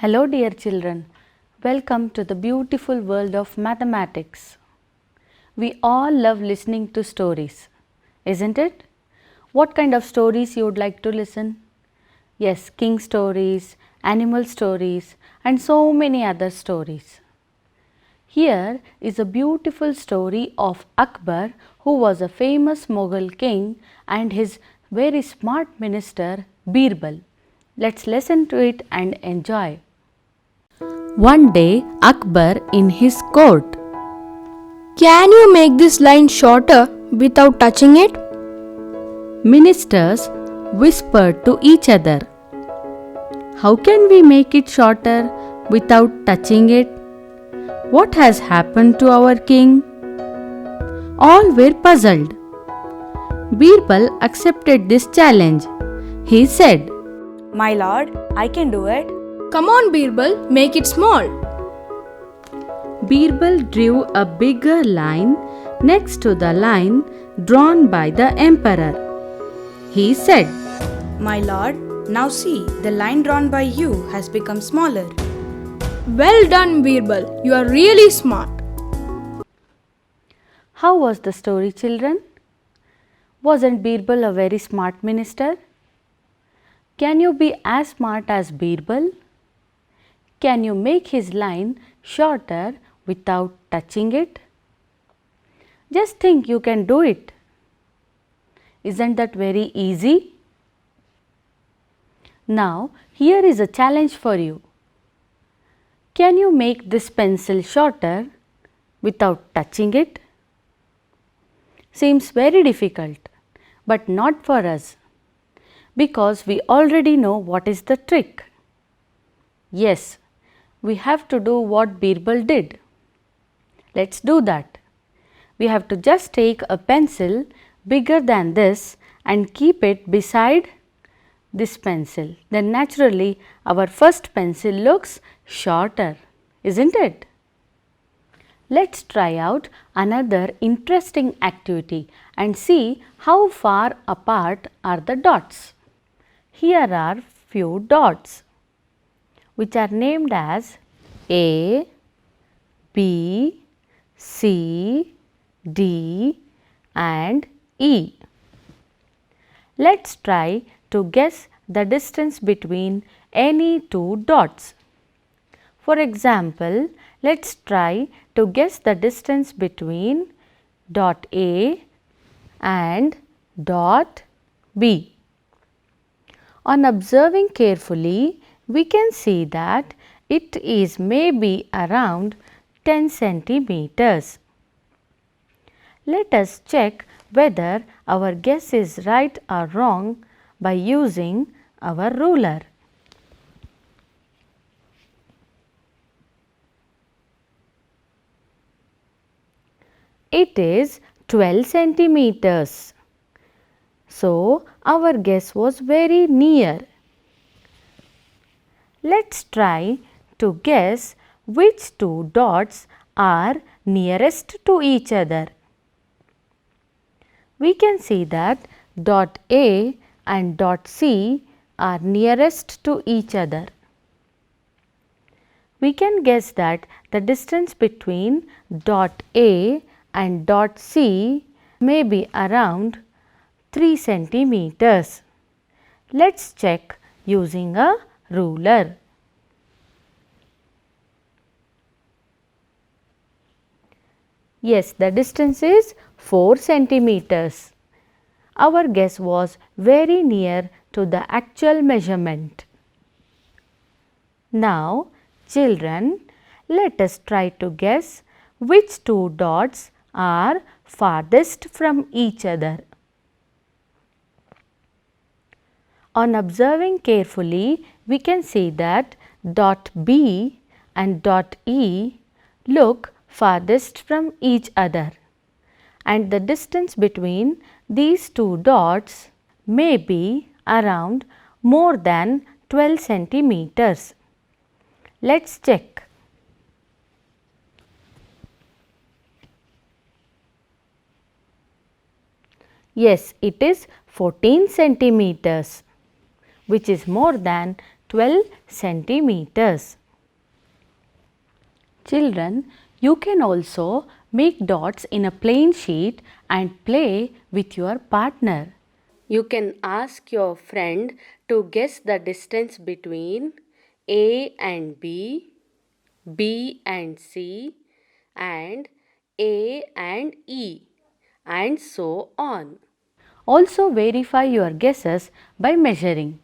Hello dear children, welcome to the beautiful world of mathematics. We all love listening to stories, isn't it? What kind of stories you would like to listen? Yes, king stories, animal stories and so many other stories. Here is a beautiful story of Akbar, who was a famous Mughal king, and his very smart minister Birbal. Let's listen to it and enjoy. One day, Akbar in his court. Can you make this line shorter without touching it? Ministers whispered to each other. How can we make it shorter without touching it? What has happened to our king? All were puzzled. Birbal accepted this challenge. He said, My lord, I can do it. Come on, Birbal, make it small. Birbal drew a bigger line next to the line drawn by the emperor. He said, My lord, now see, the line drawn by you has become smaller. Well done, Birbal. You are really smart. How was the story, children? Wasn't Birbal a very smart minister? Can you be as smart as Birbal? Can you make his line shorter without touching it? Just think you can do it. Isn't that very easy? Now, here is a challenge for you. Can you make this pencil shorter without touching it? Seems very difficult, but not for us, because we already know what is the trick. Yes, we have to do what Birbal did. Let's do that. We have to just take a pencil bigger than this and keep it beside this pencil. Then naturally our first pencil looks shorter, isn't it? Let's try out another interesting activity and see how far apart are the dots. Here are few dots which are named as A, B, C, D and E. Let's try to guess the distance between any two dots. For example, let's try to guess the distance between dot A and dot B. On observing carefully, we can see that it is maybe around 10 centimeters. Let us check whether our guess is right or wrong by using our ruler. It is 12 centimeters. So, our guess was very near. Let's try to guess which two dots are nearest to each other. We can see that dot A and dot C are nearest to each other. We can guess that the distance between dot A and dot C may be around 3 centimeters. Let's check using a ruler. Yes, the distance is 4 centimeters. Our guess was very near to the actual measurement. Now, children, let us try to guess which two dots are farthest from each other. On observing carefully, we can see that dot B and dot E look farthest from each other, and the distance between these two dots may be around more than 12 centimeters. Let's check. Yes, it is 14 centimeters, which is more than 12 centimeters. Children, you can also make dots in a plain sheet and play with your partner. You can ask your friend to guess the distance between A and B, B and C, and A and E, and so on. Also verify your guesses by measuring.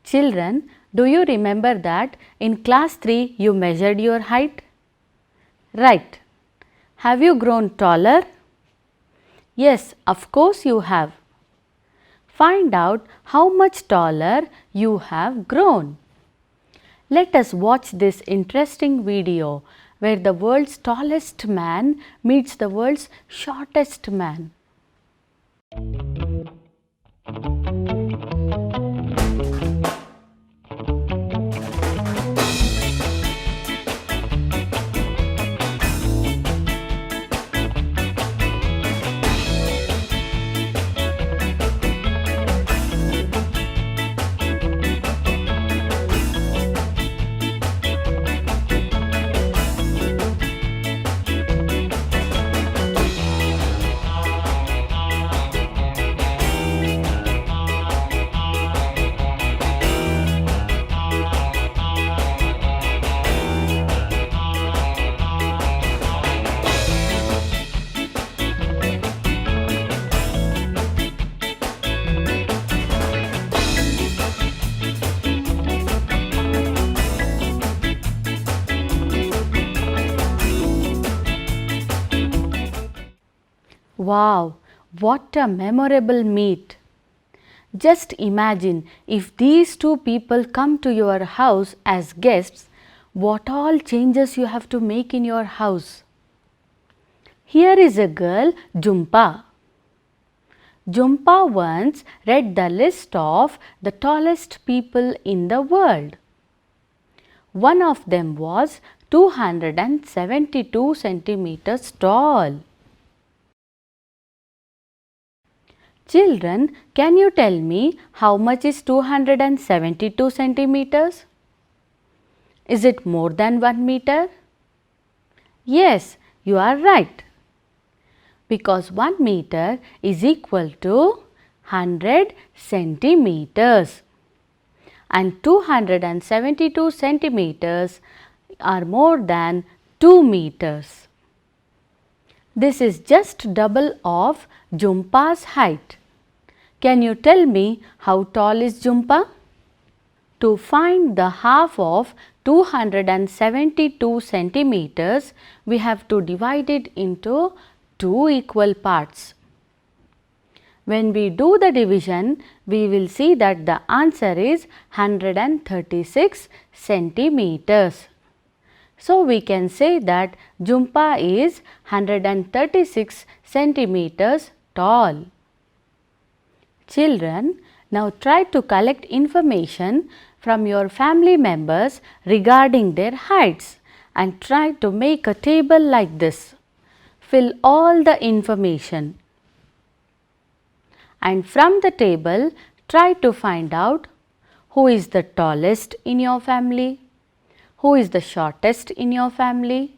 Children, do you remember that in class 3 you measured your height? Right. Have you grown taller? Yes, of course you have. Find out how much taller you have grown. Let us watch this interesting video where the world's tallest man meets the world's shortest man. Wow, what a memorable meet! Just imagine if these two people come to your house as guests, what all changes you have to make in your house. Here is a girl, Jhumpa. Jhumpa once read the list of the tallest people in the world. One of them was 272 centimeters tall. Children, can you tell me how much is 272 centimeters? Is it more than 1 meter? Yes, you are right. Because 1 meter is equal to 100 centimeters. And 272 centimeters are more than 2 meters. This is just double of Jhumpa's height. Can you tell me how tall is Jhumpa? To find the half of 272 centimeters, we have to divide it into 2 equal parts. When we do the division, we will see that the answer is 136 centimeters. So, we can say that Jhumpa is 136 centimeters tall. Children, now try to collect information from your family members regarding their heights and try to make a table like this. Fill all the information. And from the table, try to find out who is the tallest in your family, who is the shortest in your family,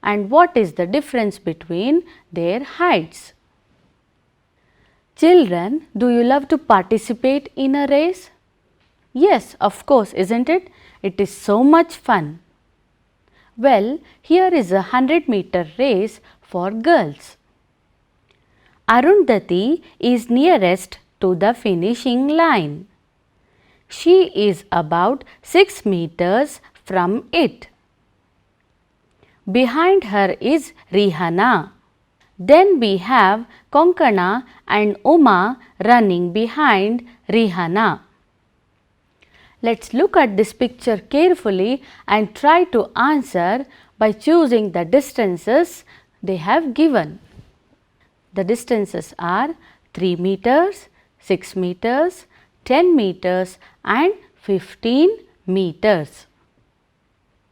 and what is the difference between their heights. Children, do you love to participate in a race? Yes, of course, isn't it? It is so much fun. Well, here is a 100-meter race for girls. Arundhati is nearest to the finishing line. She is about 6 meters from it. Behind her is Rihanna. Then we have Konkana and Uma running behind Rihanna. Let's look at this picture carefully and try to answer by choosing the distances they have given. The distances are 3 meters, 6 meters, 10 meters and 15 meters.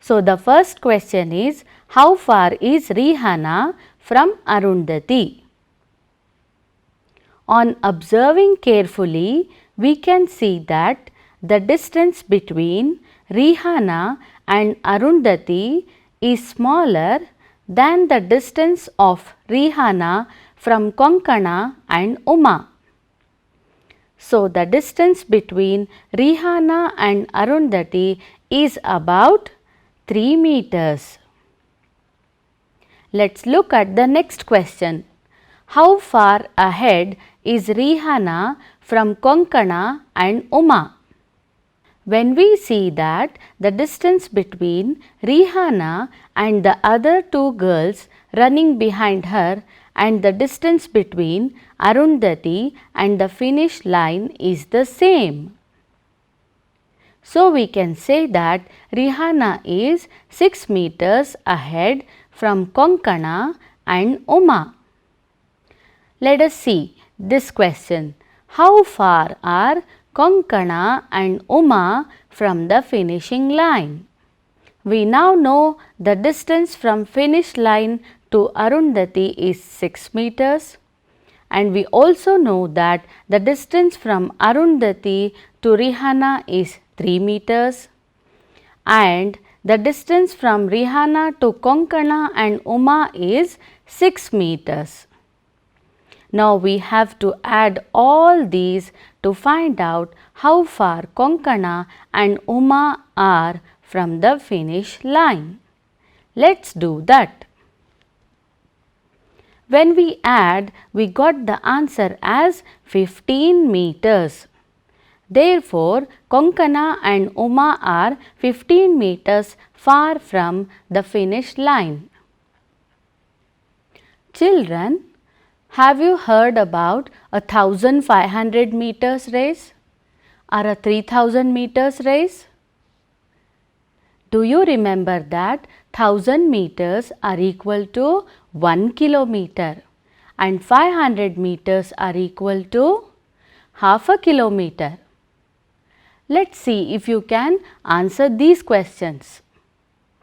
So, the first question is, how far is Rihanna from Arundhati? On observing carefully, we can see that the distance between Rihanna and Arundhati is smaller than the distance of Rihanna from Konkana and Uma. So, the distance between Rihanna and Arundhati is about 3 meters. Let's look at the next question. How far ahead is Rihanna from Konkana and Uma? When we see that the distance between Rihanna and the other two girls running behind her and the distance between Arundhati and the finish line is the same. So, we can say that Rihanna is 6 meters ahead from Konkana and Uma. Let us see this question. How far are Konkana and Uma from the finishing line? We now know the distance from finish line to Arundhati is 6 meters, and we also know that the distance from Arundhati to Rihanna is 3 meters, and the distance from Rihanna to Konkana and Uma is 6 meters. Now we have to add all these to find out how far Konkana and Uma are from the finish line. Let's do that. When we add, we got the answer as 15 meters. Therefore, Konkana and Uma are 15 meters far from the finish line. Children, have you heard about a 1500 meters race or a 3000 meters race? Do you remember that 1000 meters are equal to 1 kilometer and 500 meters are equal to half a kilometer? Let's see if you can answer these questions.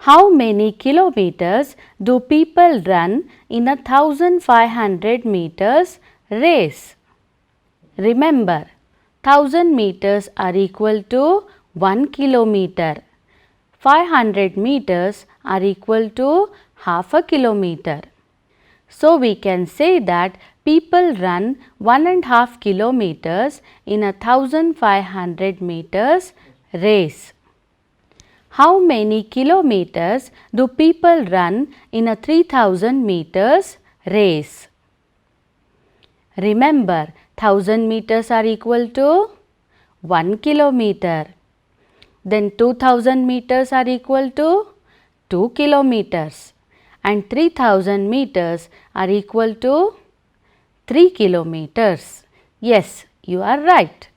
How many kilometers do people run in a 1500 meters race? Remember, 1000 meters are equal to 1 kilometer. 500 meters are equal to half a kilometer. So, we can say that people run 1.5 kilometers in a 1500 meters race. How many kilometers do people run in a 3000 meters race? Remember, 1000 meters are equal to 1 kilometer. Then 2000 meters are equal to 2 kilometers and 3000 meters are equal to 3 kilometers. Yes, you are right.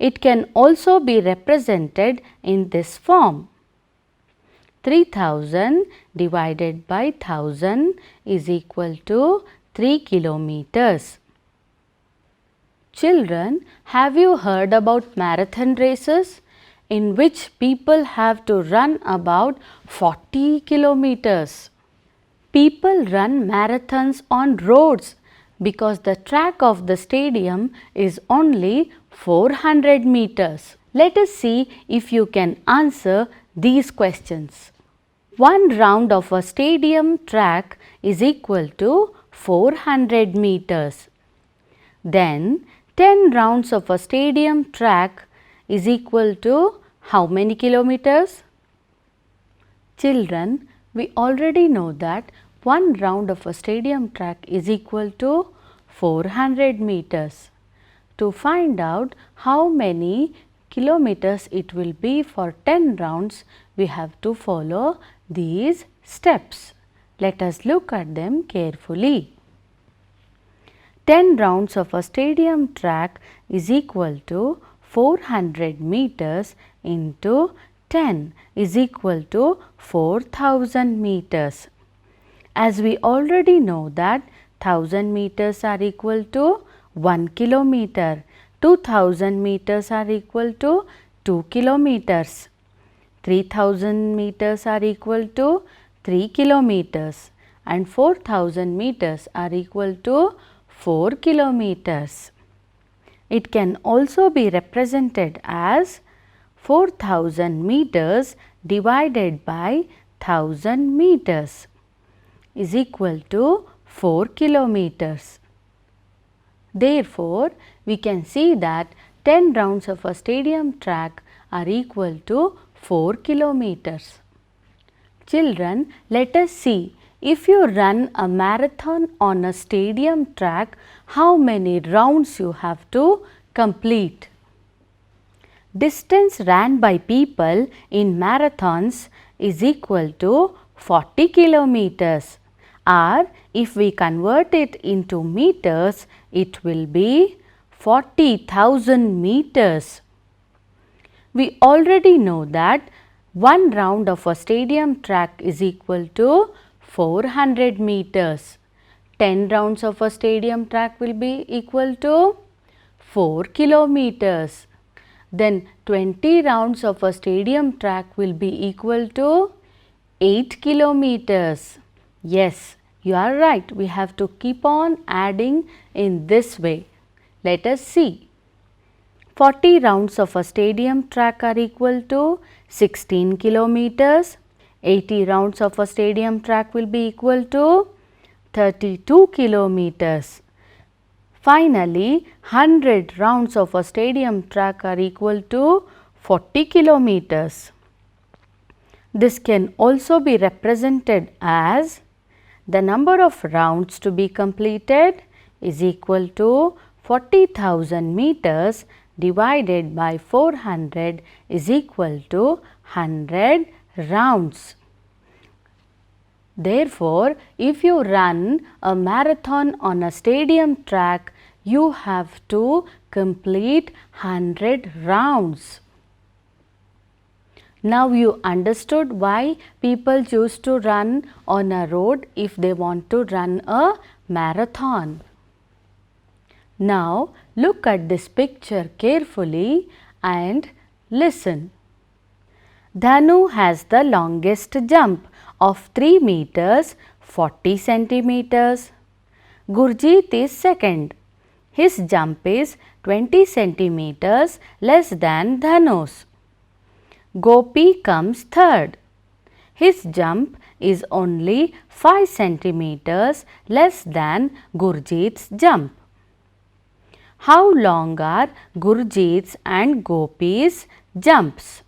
It can also be represented in this form. 3000 divided by 1000 is equal to 3 kilometers. Children, have you heard about marathon races in which people have to run about 40 kilometers? People run marathons on roads because the track of the stadium is only 400 meters. Let us see if you can answer these questions. One round of a stadium track is equal to 400 meters. Then 10 rounds of a stadium track is equal to how many kilometers? Children, we already know that one round of a stadium track is equal to 400 meters. To find out how many kilometers it will be for 10 rounds, we have to follow these steps. Let us look at them carefully. 10 rounds of a stadium track is equal to 400 meters into 10 is equal to 4000 meters. As we already know that 1000 meters are equal to 1 kilometer, 2000 meters are equal to 2 kilometers, 3000 meters are equal to 3 kilometers and 4000 meters are equal to 4 kilometers. It can also be represented as 4000 meters divided by 1000 meters is equal to 4 kilometers. Therefore, we can see that 10 rounds of a stadium track are equal to 4 kilometers. Children, let us see, if you run a marathon on a stadium track, how many rounds you have to complete. Distance ran by people in marathons is equal to 40 kilometers, or if we convert it into meters, it will be 40,000 meters. We already know that one round of a stadium track is equal to 400 meters. 10 rounds of a stadium track will be equal to 4 kilometers. Then 20 rounds of a stadium track will be equal to 8 kilometers. Yes, you are right. We have to keep on adding in this way. Let us see. 40 rounds of a stadium track are equal to 16 kilometers. 80 rounds of a stadium track will be equal to 32 kilometers. Finally, 100 rounds of a stadium track are equal to 40 kilometers. This can also be represented as the number of rounds to be completed is equal to 40,000 meters divided by 400 is equal to 100 rounds. Therefore, if you run a marathon on a stadium track, you have to complete 100 rounds. Now you understood why people choose to run on a road if they want to run a marathon. Now look at this picture carefully and listen. Dhanu has the longest jump of 3 meters 40 centimeters. Gurjeet is second. His jump is 20 centimeters less than Dhanu's. Gopi comes third. His jump is only 5 centimeters less than Gurjeet's jump. How long are Gurjeet's and Gopi's jumps?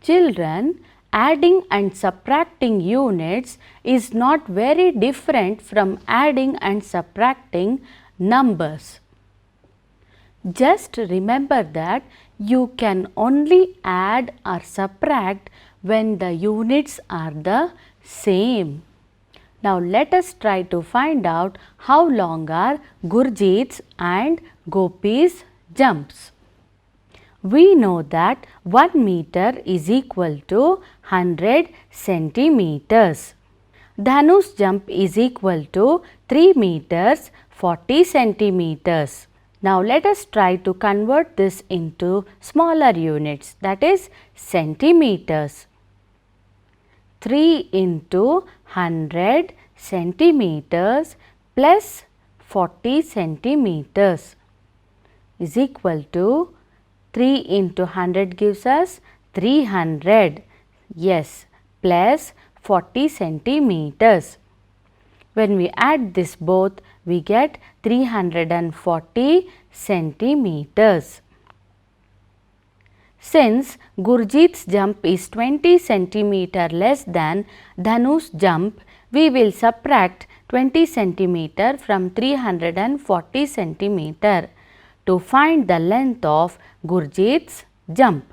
Children, adding and subtracting units is not very different from adding and subtracting numbers. Just remember that you can only add or subtract when the units are the same. Now let us try to find out how long are Gurjeet's and Gopi's jumps. We know that 1 meter is equal to 100 centimeters. Dhanu's jump is equal to 3 meters 40 centimeters. Now let us try to convert this into smaller units, that is centimeters. 3 into 100 centimeters plus 40 centimeters is equal to 3 into 100 gives us 300. Yes, plus 40 centimeters. When we add this both, we get 340 centimeters. Since Gurjeet's jump is 20 centimeter less than Dhanu's jump, we will subtract 20 centimeter from 340 centimeter to find the length of Gurjeet's jump.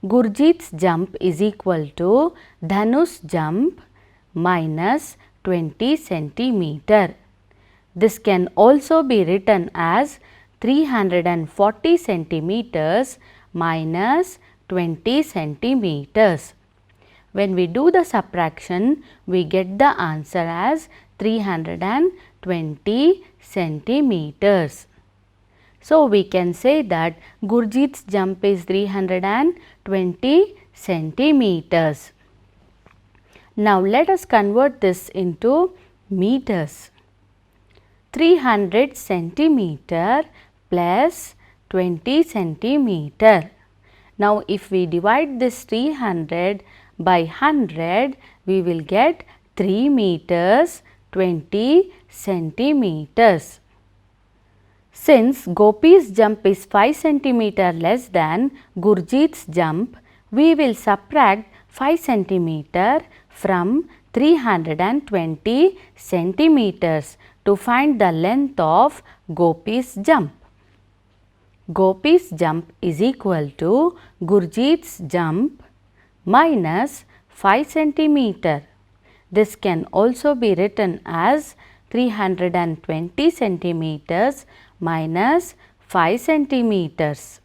Gurjeet's jump is equal to Dhanu's jump minus 20 centimeter. This can also be written as 340 centimeters minus 20 centimeters. When we do the subtraction, we get the answer as 320 centimeters. So we can say that Gurjeet's jump is 320 centimeters. Now let us convert this into meters. 300 centimeter plus 20 centimeter. Now if we divide this 300 by 100, we will get 3 meters 20 centimeters. Since Gopi's jump is 5 centimeter less than Gurjeet's jump, we will subtract 5 centimeter from 320 centimeters to find the length of Gopi's jump. Gopi's jump is equal to Gurjeet's jump minus 5 centimeter. This can also be written as 320 centimeters minus 5 centimeters.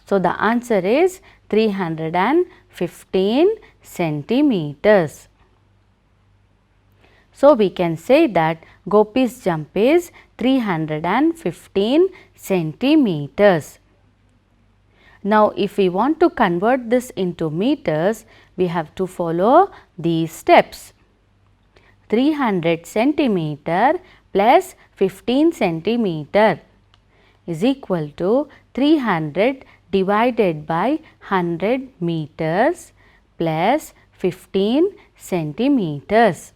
So, the answer is 315 centimeters. So, we can say that Gopi's jump is 315 centimeters. Now, if we want to convert this into meters, we have to follow these steps. 300 centimeter plus 15 centimeter is equal to 300 divided by 100 meters plus 15 centimeters.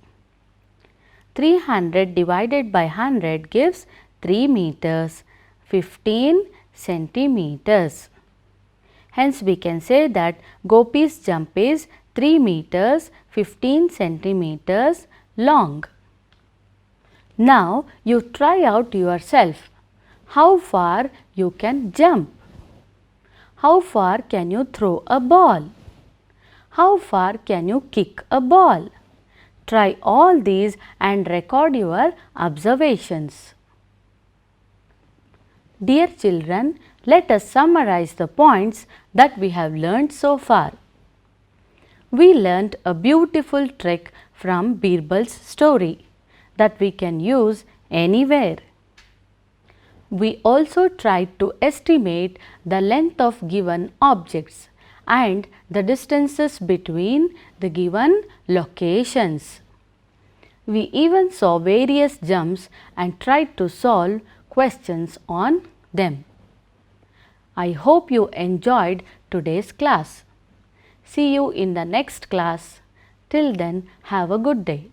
300 divided by 100 gives 3 meters 15 centimeters. Hence, we can say that Gopi's jump is 3 meters 15 centimeters long. Now, you try out yourself how far you can jump. How far can you throw a ball? How far can you kick a ball? Try all these and record your observations. Dear children, let us summarize the points that we have learnt so far. We learnt a beautiful trick from Birbal's story that we can use anywhere. We also tried to estimate the length of given objects and the distances between the given locations. We even saw various jumps and tried to solve questions on them. I hope you enjoyed today's class. See you in the next class. Till then, have a good day.